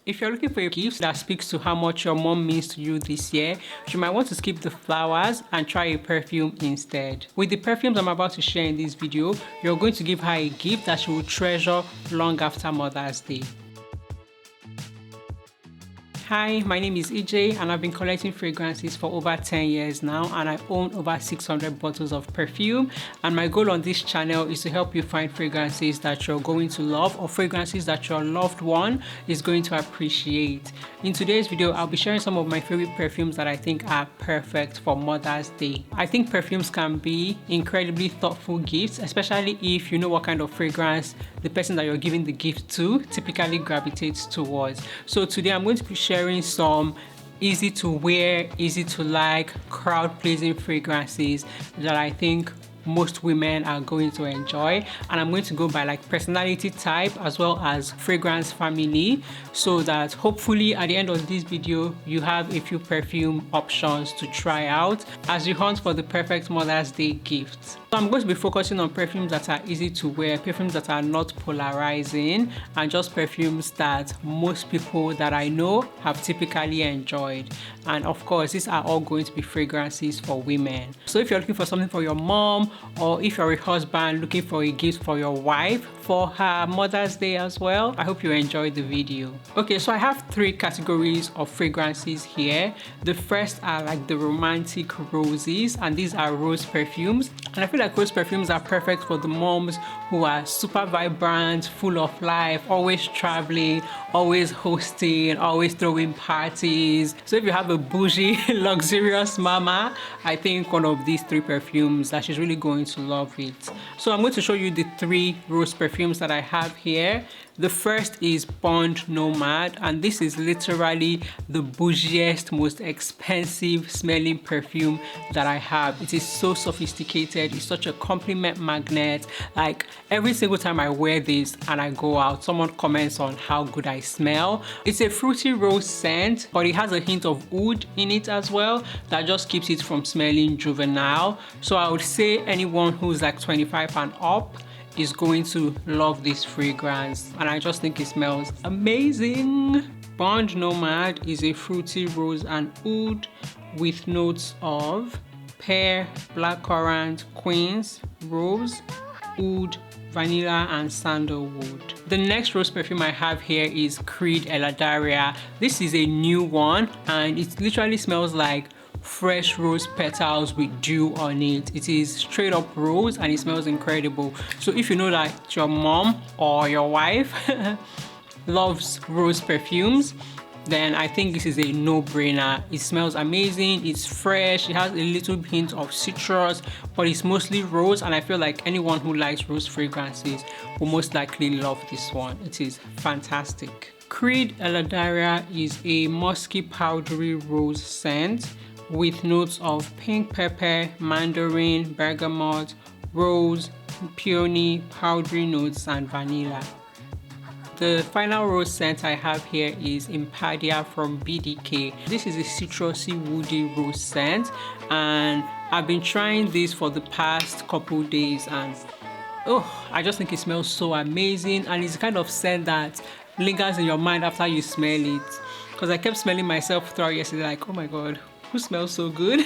If you're looking for a gift that speaks to how much your mom means to you this year, you might want to skip the flowers and try a perfume instead. With the perfumes I'm about to share in this video, you're going to give her a gift that she will treasure long after Mother's Day. Hi, my name is EJ and I've been collecting fragrances for over 10 years now, and I own over 600 bottles of perfume, and my goal on this channel is to help you find fragrances that you're going to love or fragrances that your loved one is going to appreciate. In today's video, I'll be sharing some of my favorite perfumes that I think are perfect for Mother's Day. I think perfumes can be incredibly thoughtful gifts, especially if you know what kind of fragrance the person that you're giving the gift to typically gravitates towards. So today I'm going to be sharing some easy to wear, easy to like, crowd pleasing fragrances that I think most women are going to enjoy, and I'm going to go by like personality type as well as fragrance family, so that hopefully at the end of this video you have a few perfume options to try out as you hunt for the perfect Mother's Day gift. So I'm going to be focusing on perfumes that are easy to wear, perfumes that are not polarizing, and just perfumes that most people that I know have typically enjoyed. And of course, these are all going to be fragrances for women. So if you're looking for something for your mom, or if you're a husband looking for a gift for your wife for her Mother's Day as well, I hope you enjoyed the video. Okay, so I have three categories of fragrances here. The first are like the romantic roses, and these are rose perfumes. And I feel like rose perfumes are perfect for the moms who are super vibrant, full of life, always traveling, always hosting, always throwing parties. So if you have a bougie, luxurious mama, I think one of these three perfumes that she's really going to love it. So I'm going to show you the three rose perfumes that I have here. The first is Bond Nomad, and this is literally the bougiest, most expensive smelling perfume that I have. It is so sophisticated. It's such a compliment magnet. Like every single time I wear this and I go out, someone comments on how good I smell. It's a fruity rose scent, but it has a hint of wood in it as well that just keeps it from smelling juvenile. So I would say anyone who's like 25 and up is going to love this fragrance, and I just think it smells amazing. Bond Nomad is a fruity rose and oud with notes of pear, blackcurrant, quince, rose, oud, vanilla, and sandalwood. The next rose perfume I have here is Creed Eladaria. This is a new one, and it literally smells like fresh rose petals with dew on it. It is straight up rose and it smells incredible. So if you know that your mom or your wife loves rose perfumes, then I think this is a no-brainer. It smells amazing, it's fresh, it has a little hint of citrus, but it's mostly rose, and I feel like anyone who likes rose fragrances will most likely love this one. It is fantastic. Creed Eladaria is a musky powdery rose scent with notes of pink pepper, mandarin, bergamot, rose, peony, powdery notes, and vanilla. The final rose scent I have here is Impadia from BDK. This is a citrusy woody rose scent, and I've been trying this for the past couple days, and I just think it smells so amazing, and it's the kind of scent that lingers in your mind after you smell it. Because I kept smelling myself throughout yesterday, like, oh my god, who smells so good?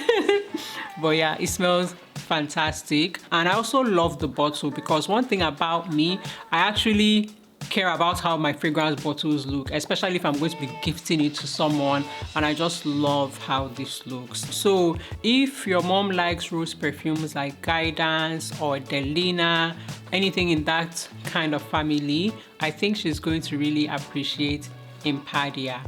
But yeah, it smells fantastic. And I also love the bottle, because one thing about me, I actually care about how my fragrance bottles look, especially if I'm going to be gifting it to someone, and I just love how this looks. So if your mom likes rose perfumes like Guidance or Delina, anything in that kind of family, I think she's going to really appreciate Impadia.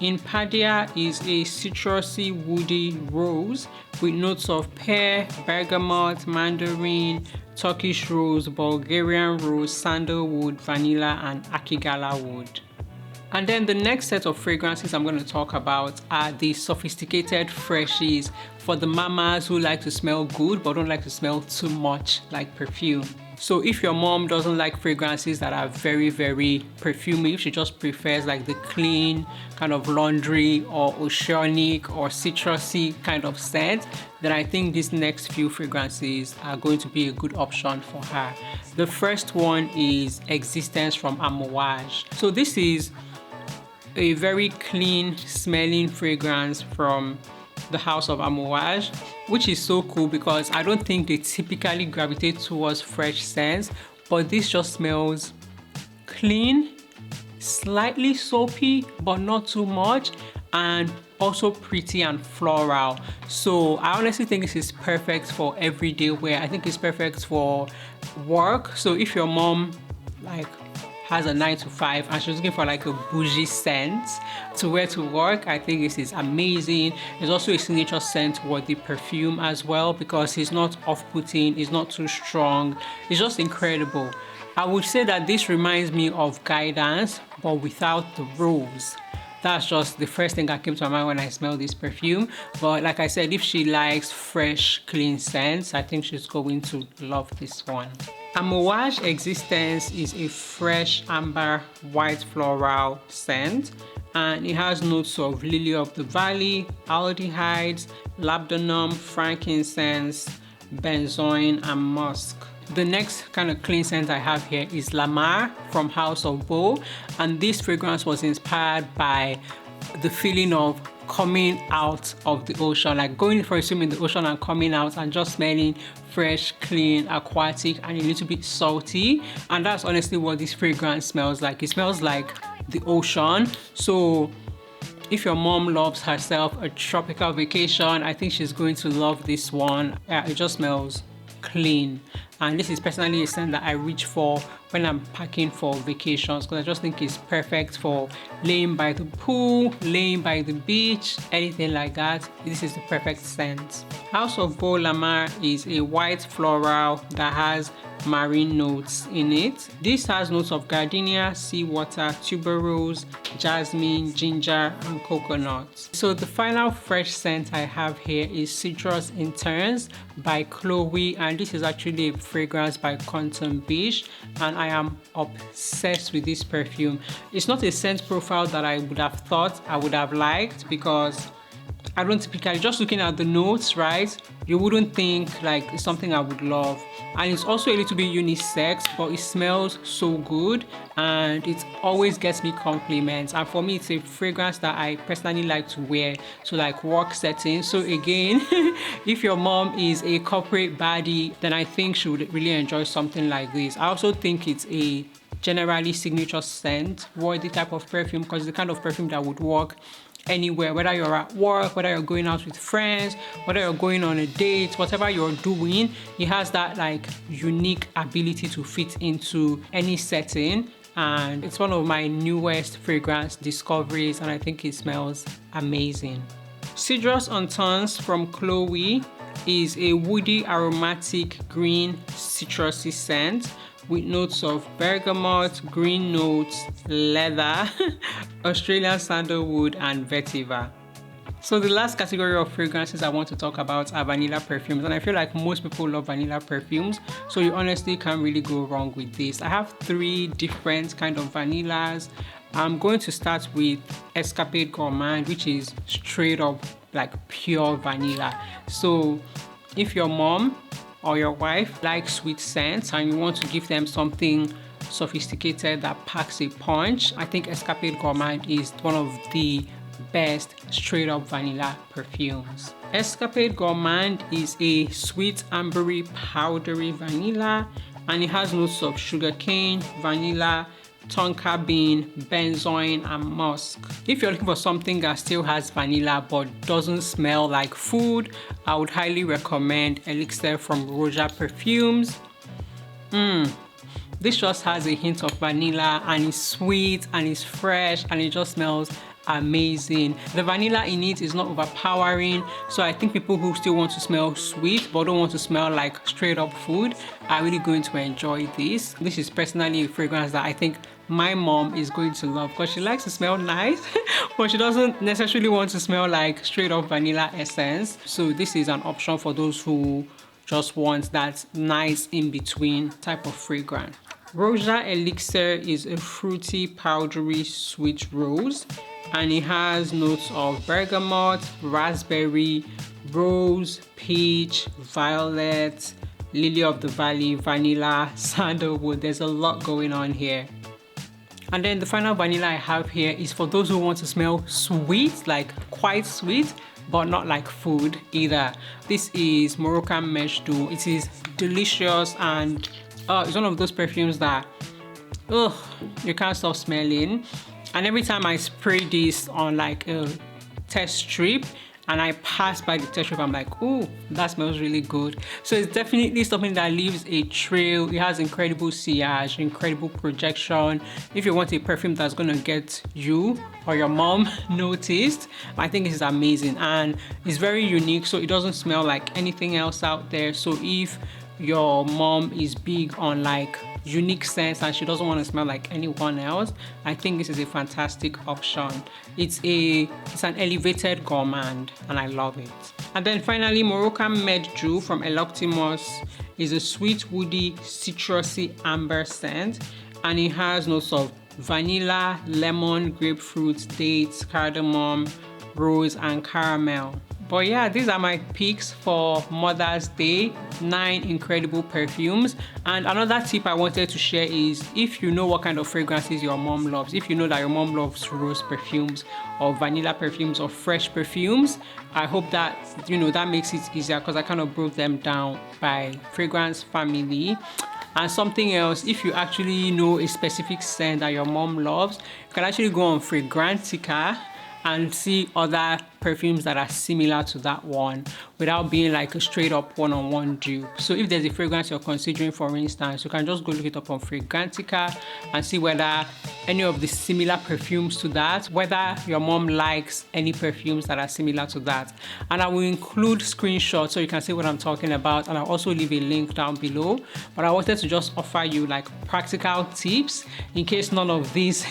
Impadia is a citrusy woody rose with notes of pear, bergamot, mandarin, Turkish rose, Bulgarian rose, sandalwood, vanilla, and akigala wood. And then the next set of fragrances I'm going to talk about are the sophisticated freshies for the mamas who like to smell good but don't like to smell too much like perfume. So if your mom doesn't like fragrances that are very, very perfumey, she just prefers like the clean kind of laundry or oceanic or citrusy kind of scent, then I think these next few fragrances are going to be a good option for her. The first one is Existence from Amouage. So this is a very clean smelling fragrance from the house of Amouage, which is so cool because I don't think they typically gravitate towards fresh scents, but this just smells clean, slightly soapy but not too much, and also pretty and floral. So I honestly think this is perfect for everyday wear. I think it's perfect for work. So if your mom like has a 9 to 5 and she's looking for like a bougie scent to wear to work, I think this is amazing. It's also a signature scent worthy perfume as well because it's not off-putting, it's not too strong, it's just incredible. I would say that this reminds me of Guidance but without the rose. That's just the first thing that came to my mind when I smelled this perfume. But like I said, if she likes fresh, clean scents, I think she's going to love this one. Amouage Existence is a fresh amber white floral scent, and it has notes of lily of the valley, aldehydes, labdanum, frankincense, benzoin, and musk. The next kind of clean scent I have here is La Mer from House of Beau, and this fragrance was inspired by the feeling of coming out of the ocean, like going for a swim in the ocean and coming out and just smelling fresh, clean, aquatic, and a little bit salty. And that's honestly what this fragrance smells like. It smells like the ocean. So if your mom loves herself a tropical vacation, I think she's going to love this one. Yeah, it just smells clean, and this is personally a scent that I reach for when I'm packing for vacations because I just think it's perfect for laying by the pool, laying by the beach, anything like that. This is the perfect scent. House of Beau La Mer is a white floral that has marine notes in it. This has notes of gardenia, seawater, tuberose, jasmine, ginger, and coconut. So the final fresh scent I have here is Citrus Interns by Chloe, and this is actually a fragrance by Quantum Beach, and I am obsessed with this perfume. It's not a scent profile that I would have thought I would have liked because I don't typically, just looking at the notes, right, you wouldn't think like it's something I would love. And it's also a little bit unisex, but it smells so good and it always gets me compliments. And for me, it's a fragrance that I personally like to wear to like work settings. So again, if your mom is a corporate baddie, then I think she would really enjoy something like this. I also think it's a generally signature scent worthy type of perfume because it's the kind of perfume that would work anywhere, whether you're at work, whether you're going out with friends, whether you're going on a date, whatever you're doing, it has that like unique ability to fit into any setting. And it's one of my newest fragrance discoveries, and I think it smells amazing. Citrus Interns from Chloe is a woody aromatic green citrusy scent with notes of bergamot, green notes, leather, Australian sandalwood, and vetiver. So the last category of fragrances I want to talk about are vanilla perfumes, and I feel like most people love vanilla perfumes, so you honestly can't really go wrong with this. I have 3 different kind of vanillas. I'm going to start with Escapade Gourmand, which is straight up like pure vanilla. So if your mom or your wife likes sweet scents and you want to give them something sophisticated that packs a punch, I think Escapade Gourmand is one of the best straight up vanilla perfumes. Escapade Gourmand is a sweet ambery powdery vanilla, and it has notes of sugarcane, vanilla, tonka bean, benzoin, and musk. If you're looking for something that still has vanilla but doesn't smell like food, I would highly recommend Elixir from Roja Perfumes. This just has a hint of vanilla and it's sweet and it's fresh and it just smells amazing. The vanilla in it is not overpowering, so I think people who still want to smell sweet but don't want to smell like straight up food are really going to enjoy this. This is personally a fragrance that I think my mom is going to love because she likes to smell nice but she doesn't necessarily want to smell like straight up vanilla essence. So this is an option for those who just want that nice in between type of fragrance. Roja Elixir is a fruity powdery sweet rose, and it has notes of bergamot, raspberry, rose, peach, violet, lily of the valley, vanilla, sandalwood. There's a lot going on here. And then the final vanilla I have here is for those who want to smell sweet, like quite sweet, but not like food either. This is Moroccan Mesh Doux. It is delicious, and it's one of those perfumes that you can't stop smelling. And every time I spray this on like a test strip and I pass by the test strip, I'm like, oh, that smells really good. So it's definitely something that leaves a trail. It has incredible sillage, incredible projection. If you want a perfume that's gonna get you or your mom noticed, I think this is amazing, and it's very unique, so it doesn't smell like anything else out there. So if your mom is big on like unique scents and she doesn't want to smell like anyone else, I think this is a fantastic option. It's an elevated gourmand, and I love it. And then finally, Moroccan Med Doux from Electimos is a sweet, woody, citrusy amber scent, and it has notes of vanilla, lemon, grapefruit, dates, cardamom, rose, and caramel. But yeah, these are my picks for Mother's Day, 9 incredible perfumes. And another tip I wanted to share is, if you know what kind of fragrances your mom loves, if you know that your mom loves rose perfumes or vanilla perfumes or fresh perfumes, I hope that, that makes it easier, because I kind of broke them down by fragrance family. And something else, if you actually know a specific scent that your mom loves, you can actually go on Fragrantica and see other perfumes that are similar to that one without being like a straight up one-on-one dupe. So if there's a fragrance you're considering, for instance, you can just go look it up on Fragrantica and see whether any of the similar perfumes to that, whether your mom likes any perfumes that are similar to that. And I will include screenshots so you can see what I'm talking about, and I'll also leave a link down below. But I wanted to just offer you like practical tips in case none of this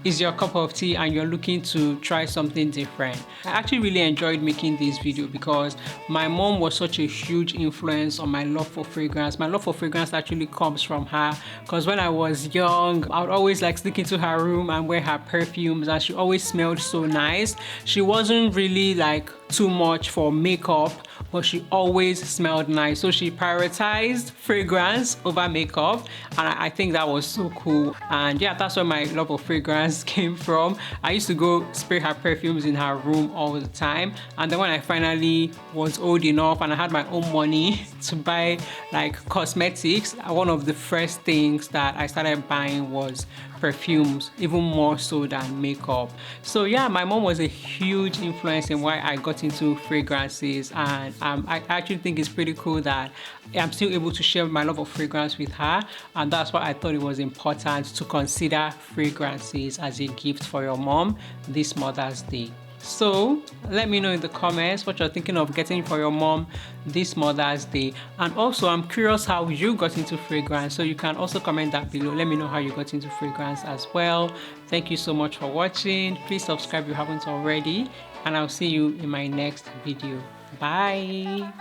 is your cup of tea and you're looking to try something different. I actually really enjoyed making this video because my mom was such a huge influence on my love for fragrance. My love for fragrance actually comes from her, because when I was young, I would always like sneak into her room and wear her perfumes, and she always smelled so nice. She wasn't really like too much for makeup, but she always smelled nice, so she prioritized fragrance over makeup, and I think that was so cool. And yeah, that's where my love of fragrance came from. I used to go spray her perfumes in her room all the time, and then when I finally was old enough and I had my own money to buy like cosmetics, one of the first things that I started buying was perfumes, even more so than makeup. So yeah, my mom was a huge influence in why I got into fragrances, and I actually think it's pretty cool that I'm still able to share my love of fragrance with her, and that's why I thought it was important to consider fragrances as a gift for your mom this Mother's Day. So let me know in the comments what you're thinking of getting for your mom this Mother's Day. And also, I'm curious how you got into fragrance, so you can also comment that below. Let me know how you got into fragrance as well. Thank you so much for watching. Please subscribe if you haven't already, and I'll see you in my next video. Bye.